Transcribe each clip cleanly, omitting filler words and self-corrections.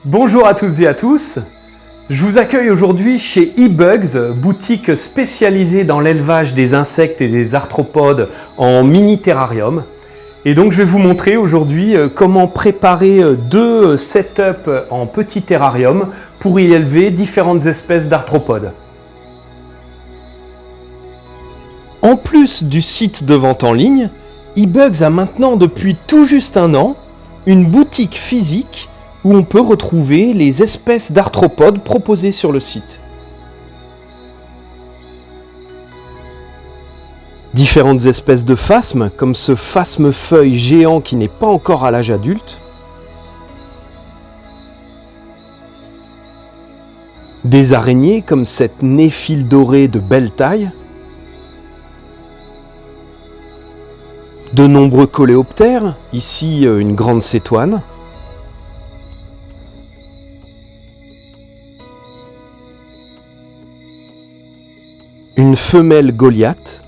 Bonjour à toutes et à tous, je vous accueille aujourd'hui chez eBugs, boutique spécialisée dans l'élevage des insectes et des arthropodes en mini terrarium. Et donc je vais vous montrer aujourd'hui comment préparer deux setups en petit terrarium pour y élever différentes espèces d'arthropodes. En plus du site de vente en ligne, eBugs a maintenant depuis tout juste un an une boutique physique où on peut retrouver les espèces d'arthropodes proposées sur le site. Différentes espèces de phasmes, comme ce phasme-feuille géant qui n'est pas encore à l'âge adulte. Des araignées comme cette néphile dorée de belle taille. De nombreux coléoptères, ici une grande cétoine. Une femelle Goliath.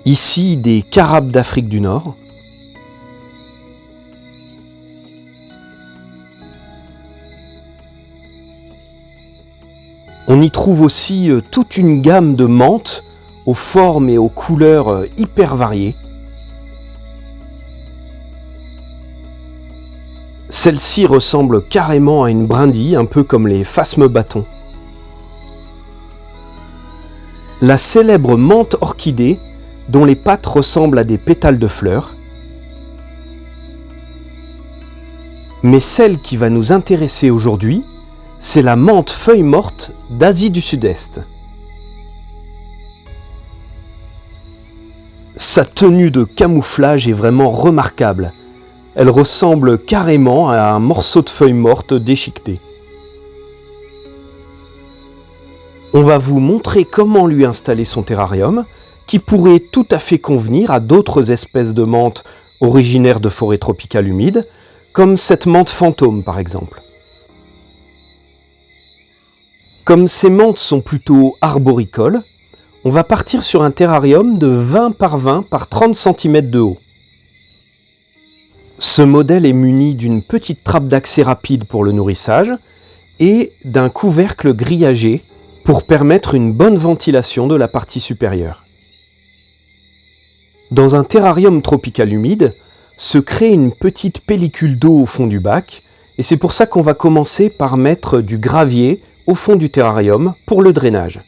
Ici des carabes d'Afrique du Nord. On y trouve aussi toute une gamme de menthes aux formes et aux couleurs hyper variées. Celle-ci ressemble carrément à une brindille, un peu comme les phasmes-bâtons. La célèbre menthe orchidée, dont les pattes ressemblent à des pétales de fleurs. Mais celle qui va nous intéresser aujourd'hui, c'est la menthe feuille morte d'Asie du Sud-Est. Sa tenue de camouflage est vraiment remarquable. Elle ressemble carrément à un morceau de feuille morte déchiquetée. On va vous montrer comment lui installer son terrarium, qui pourrait tout à fait convenir à d'autres espèces de menthes originaires de forêts tropicales humides, comme cette menthe fantôme par exemple. Comme ces menthes sont plutôt arboricoles, on va partir sur un terrarium de 20 par 20 par 30 cm de haut. Ce modèle est muni d'une petite trappe d'accès rapide pour le nourrissage et d'un couvercle grillagé pour permettre une bonne ventilation de la partie supérieure. Dans un terrarium tropical humide, se crée une petite pellicule d'eau au fond du bac et c'est pour ça qu'on va commencer par mettre du gravier au fond du terrarium pour le drainage.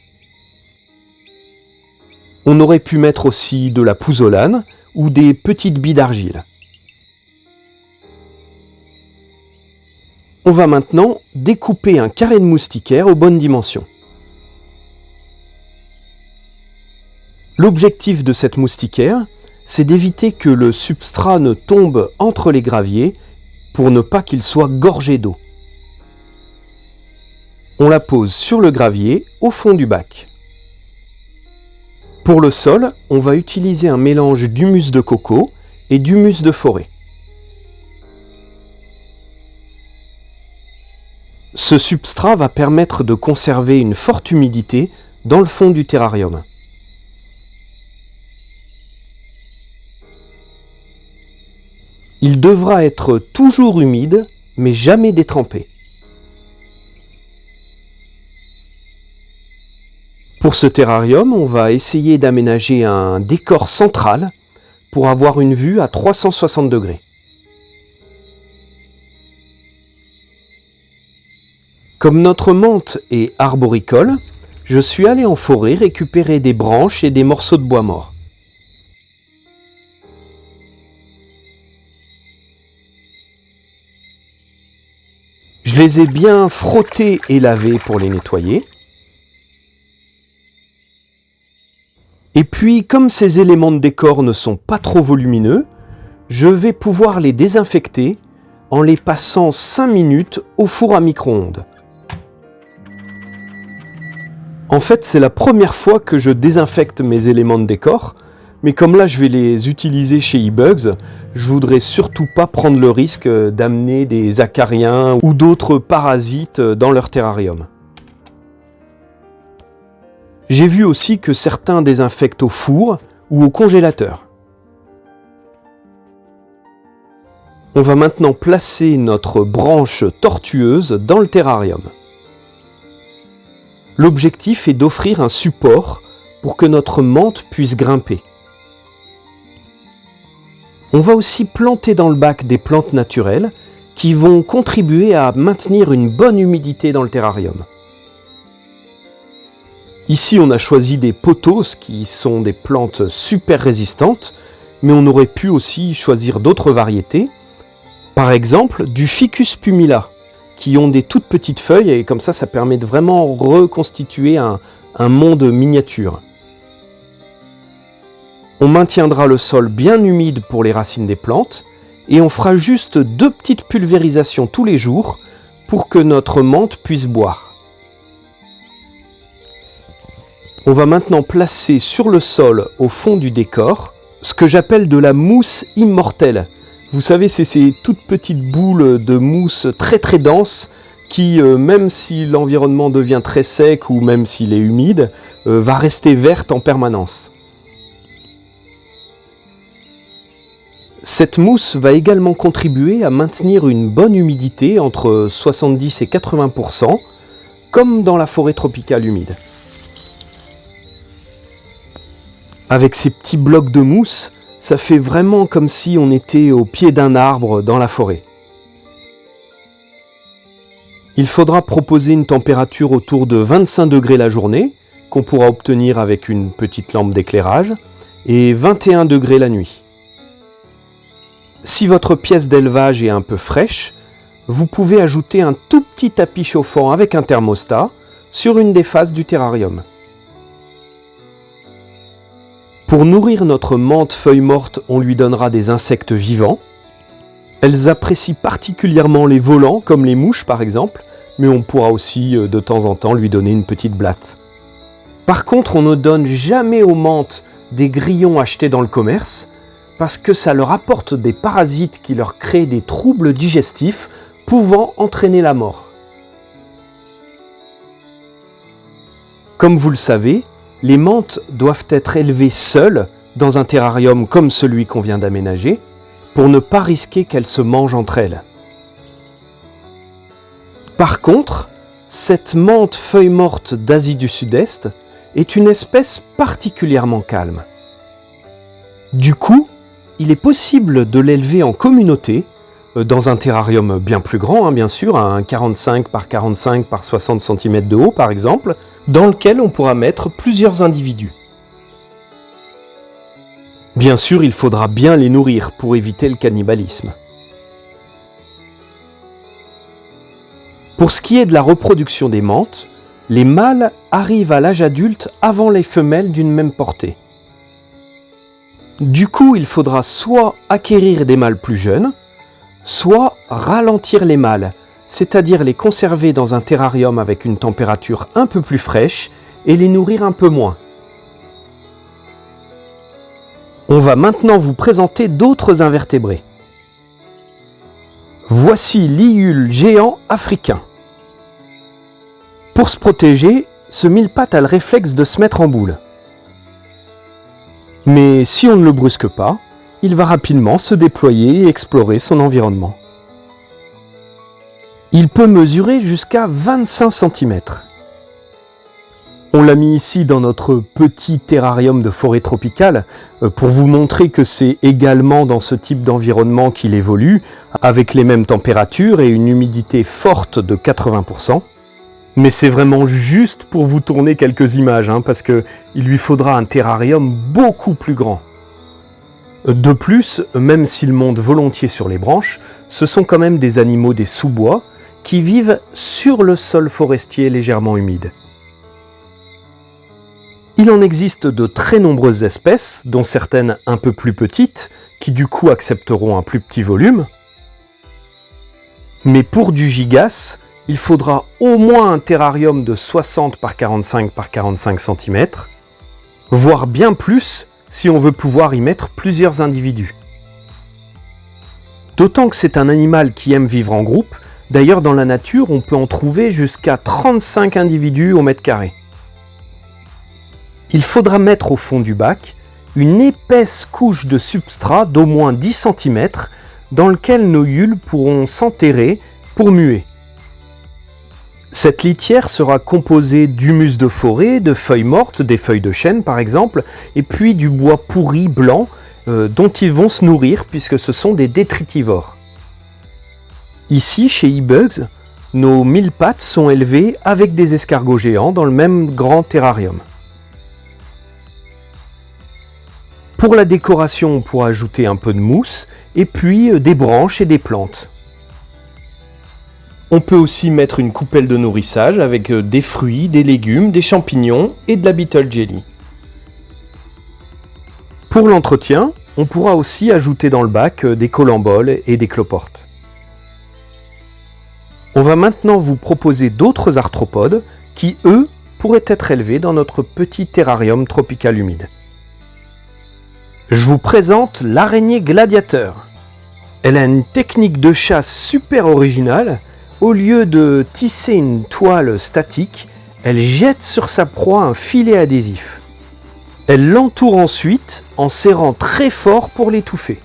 On aurait pu mettre aussi de la pouzzolane ou des petites billes d'argile. On va maintenant découper un carré de moustiquaire aux bonnes dimensions. L'objectif de cette moustiquaire, c'est d'éviter que le substrat ne tombe entre les graviers pour ne pas qu'il soit gorgé d'eau. On la pose sur le gravier au fond du bac. Pour le sol, on va utiliser un mélange d'humus de coco et d'humus de forêt. Ce substrat va permettre de conserver une forte humidité dans le fond du terrarium. Il devra être toujours humide, mais jamais détrempé. Pour ce terrarium, on va essayer d'aménager un décor central pour avoir une vue à 360 degrés. Comme notre menthe est arboricole, je suis allé en forêt récupérer des branches et des morceaux de bois mort. Je les ai bien frottés et lavés pour les nettoyer. Et puis, comme ces éléments de décor ne sont pas trop volumineux, je vais pouvoir les désinfecter en les passant 5 minutes au four à micro-ondes. En fait, c'est la première fois que je désinfecte mes éléments de décor, mais comme là je vais les utiliser chez eBugs, je voudrais surtout pas prendre le risque d'amener des acariens ou d'autres parasites dans leur terrarium. J'ai vu aussi que certains désinfectent au four ou au congélateur. On va maintenant placer notre branche tortueuse dans le terrarium. L'objectif est d'offrir un support pour que notre menthe puisse grimper. On va aussi planter dans le bac des plantes naturelles qui vont contribuer à maintenir une bonne humidité dans le terrarium. Ici, on a choisi des pothos qui sont des plantes super résistantes, mais on aurait pu aussi choisir d'autres variétés. Par exemple, du Ficus pumila, qui ont des toutes petites feuilles et comme ça permet de vraiment reconstituer un monde miniature. On maintiendra le sol bien humide pour les racines des plantes et on fera juste 2 petites pulvérisations tous les jours pour que notre menthe puisse boire. On va maintenant placer sur le sol, au fond du décor, ce que j'appelle de la mousse immortelle. Vous savez, c'est ces toutes petites boules de mousse très très denses qui, même si l'environnement devient très sec ou même s'il est humide, va rester verte en permanence. Cette mousse va également contribuer à maintenir une bonne humidité entre 70 et 80%, comme dans la forêt tropicale humide. Avec ces petits blocs de mousse, ça fait vraiment comme si on était au pied d'un arbre dans la forêt. Il faudra proposer une température autour de 25 degrés la journée, qu'on pourra obtenir avec une petite lampe d'éclairage, et 21 degrés la nuit. Si votre pièce d'élevage est un peu fraîche, vous pouvez ajouter un tout petit tapis chauffant avec un thermostat sur une des faces du terrarium. Pour nourrir notre menthe feuille morte, on lui donnera des insectes vivants. Elles apprécient particulièrement les volants, comme les mouches par exemple, mais on pourra aussi de temps en temps lui donner une petite blatte. Par contre, on ne donne jamais aux menthes des grillons achetés dans le commerce, parce que ça leur apporte des parasites qui leur créent des troubles digestifs pouvant entraîner la mort. Comme vous le savez, les menthes doivent être élevées seules dans un terrarium comme celui qu'on vient d'aménager pour ne pas risquer qu'elles se mangent entre elles. Par contre, cette menthe feuille morte d'Asie du Sud-Est est une espèce particulièrement calme. Du coup, il est possible de l'élever en communauté, dans un terrarium bien plus grand, bien sûr, un 45 par 45 par 60 cm de haut par exemple, dans lequel on pourra mettre plusieurs individus. Bien sûr, il faudra bien les nourrir pour éviter le cannibalisme. Pour ce qui est de la reproduction des menthes, les mâles arrivent à l'âge adulte avant les femelles d'une même portée. Du coup, il faudra soit acquérir des mâles plus jeunes, soit ralentir les mâles, c'est-à-dire les conserver dans un terrarium avec une température un peu plus fraîche et les nourrir un peu moins. On va maintenant vous présenter d'autres invertébrés. Voici l'iule géant africain. Pour se protéger, ce mille-pattes a le réflexe de se mettre en boule. Mais si on ne le brusque pas, il va rapidement se déployer et explorer son environnement. Il peut mesurer jusqu'à 25 cm. On l'a mis ici dans notre petit terrarium de forêt tropicale pour vous montrer que c'est également dans ce type d'environnement qu'il évolue, avec les mêmes températures et une humidité forte de 80%. Mais c'est vraiment juste pour vous tourner quelques images, parce qu'il lui faudra un terrarium beaucoup plus grand. De plus, même s'ils montent volontiers sur les branches, ce sont quand même des animaux des sous-bois qui vivent sur le sol forestier légèrement humide. Il en existe de très nombreuses espèces, dont certaines un peu plus petites, qui du coup accepteront un plus petit volume. Mais pour du gigas, il faudra au moins un terrarium de 60 par 45 par 45 cm, voire bien plus si on veut pouvoir y mettre plusieurs individus. D'autant que c'est un animal qui aime vivre en groupe, d'ailleurs dans la nature on peut en trouver jusqu'à 35 individus au mètre carré. Il faudra mettre au fond du bac une épaisse couche de substrat d'au moins 10 cm dans lequel nos yules pourront s'enterrer pour muer. Cette litière sera composée d'humus de forêt, de feuilles mortes, des feuilles de chêne par exemple, et puis du bois pourri blanc dont ils vont se nourrir puisque ce sont des détritivores. Ici, chez eBugs, nos 1000 pattes sont élevées avec des escargots géants dans le même grand terrarium. Pour la décoration, on pourra ajouter un peu de mousse et puis des branches et des plantes. On peut aussi mettre une coupelle de nourrissage avec des fruits, des légumes, des champignons et de la beetle jelly. Pour l'entretien, on pourra aussi ajouter dans le bac des colamboles et des cloportes. On va maintenant vous proposer d'autres arthropodes qui, eux, pourraient être élevés dans notre petit terrarium tropical humide. Je vous présente l'araignée gladiateur. Elle a une technique de chasse super originale. Au lieu de tisser une toile statique, elle jette sur sa proie un filet adhésif. Elle l'entoure ensuite en serrant très fort pour l'étouffer.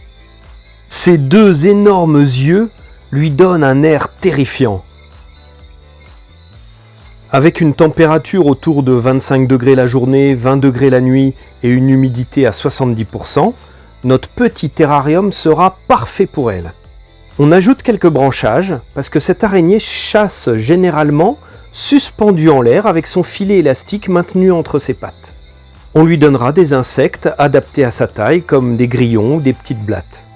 Ses deux énormes yeux lui donnent un air terrifiant. Avec une température autour de 25 degrés la journée, 20 degrés la nuit et une humidité à 70%, notre petit terrarium sera parfait pour elle. On ajoute quelques branchages parce que cette araignée chasse généralement suspendue en l'air avec son filet élastique maintenu entre ses pattes. On lui donnera des insectes adaptés à sa taille comme des grillons ou des petites blattes.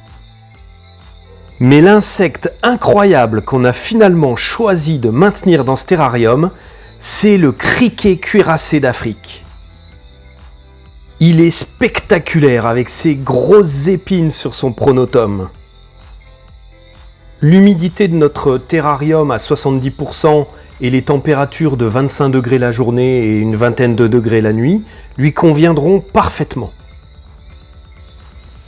Mais l'insecte incroyable qu'on a finalement choisi de maintenir dans ce terrarium, c'est le criquet cuirassé d'Afrique. Il est spectaculaire avec ses grosses épines sur son pronotum. L'humidité de notre terrarium à 70% et les températures de 25 degrés la journée et une vingtaine de degrés la nuit lui conviendront parfaitement.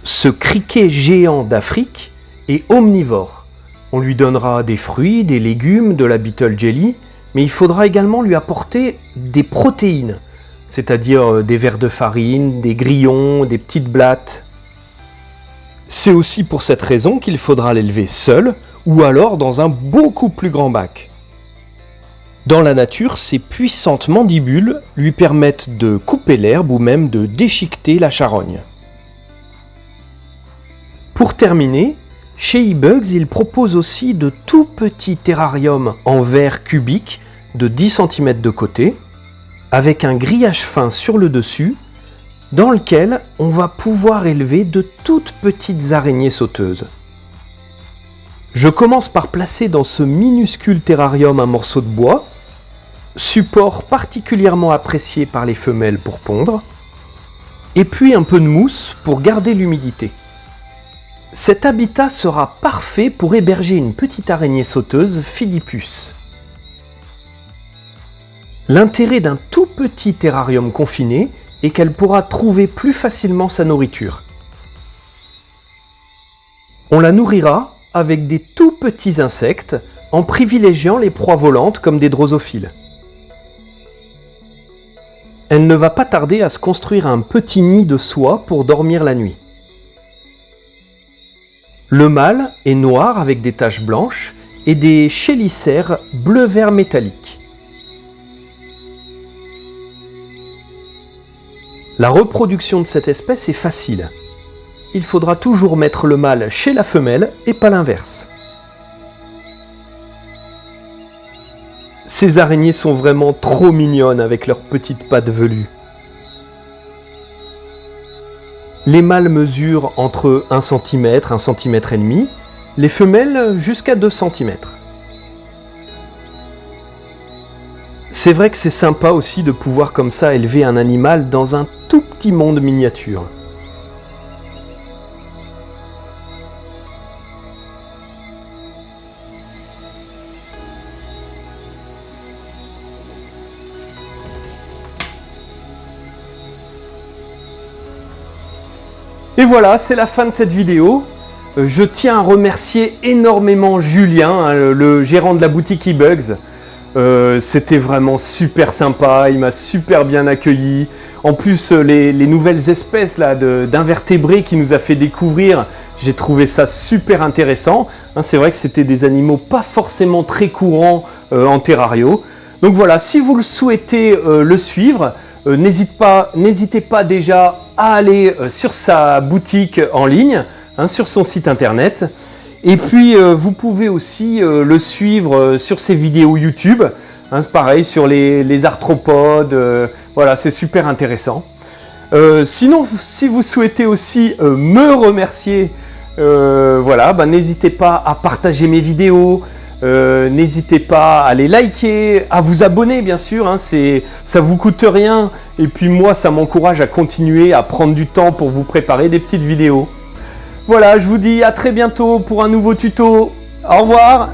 Ce criquet géant d'Afrique est omnivore. On lui donnera des fruits, des légumes, de la beetle jelly, mais il faudra également lui apporter des protéines, c'est-à-dire des vers de farine, des grillons, des petites blattes. C'est aussi pour cette raison qu'il faudra l'élever seul ou alors dans un beaucoup plus grand bac. Dans la nature, ses puissantes mandibules lui permettent de couper l'herbe ou même de déchiqueter la charogne. Pour terminer, chez eBugs, il propose aussi de tout petits terrariums en verre cubique de 10 cm de côté, avec un grillage fin sur le dessus, dans lequel on va pouvoir élever de toutes petites araignées sauteuses. Je commence par placer dans ce minuscule terrarium un morceau de bois, support particulièrement apprécié par les femelles pour pondre, et puis un peu de mousse pour garder l'humidité. Cet habitat sera parfait pour héberger une petite araignée sauteuse Pheidipus. L'intérêt d'un tout petit terrarium confiné est qu'elle pourra trouver plus facilement sa nourriture. On la nourrira avec des tout petits insectes en privilégiant les proies volantes comme des drosophiles. Elle ne va pas tarder à se construire un petit nid de soie pour dormir la nuit. Le mâle est noir avec des taches blanches et des chélicères bleu-vert métallique. La reproduction de cette espèce est facile. Il faudra toujours mettre le mâle chez la femelle et pas l'inverse. Ces araignées sont vraiment trop mignonnes avec leurs petites pattes velues. Les mâles mesurent entre 1 cm, 1 cm et demi, les femelles jusqu'à 2 cm. C'est vrai que c'est sympa aussi de pouvoir comme ça élever un animal dans un tout petit monde miniature. Et voilà, c'est la fin de cette vidéo. Je tiens à remercier énormément Julien, le gérant de la boutique eBugs, C'était vraiment super sympa, il m'a super bien accueilli. En plus, les nouvelles espèces d'invertébrés qu'il nous a fait découvrir, j'ai trouvé ça super intéressant. Hein, c'est vrai que c'était des animaux pas forcément très courants en terrario. Donc voilà, si vous le souhaitez le suivre, n'hésitez pas déjà à aller sur sa boutique en ligne, hein, sur son site internet. Et puis vous pouvez aussi le suivre sur ses vidéos YouTube, hein, pareil sur les arthropodes, voilà, c'est super intéressant. Sinon, si vous souhaitez aussi me remercier, voilà, n'hésitez pas à partager mes vidéos, n'hésitez pas à les liker, à vous abonner bien sûr, hein, ça vous coûte rien et puis moi ça m'encourage à continuer à prendre du temps pour vous préparer des petites vidéos. Voilà, je vous dis à très bientôt pour un nouveau tuto. Au revoir.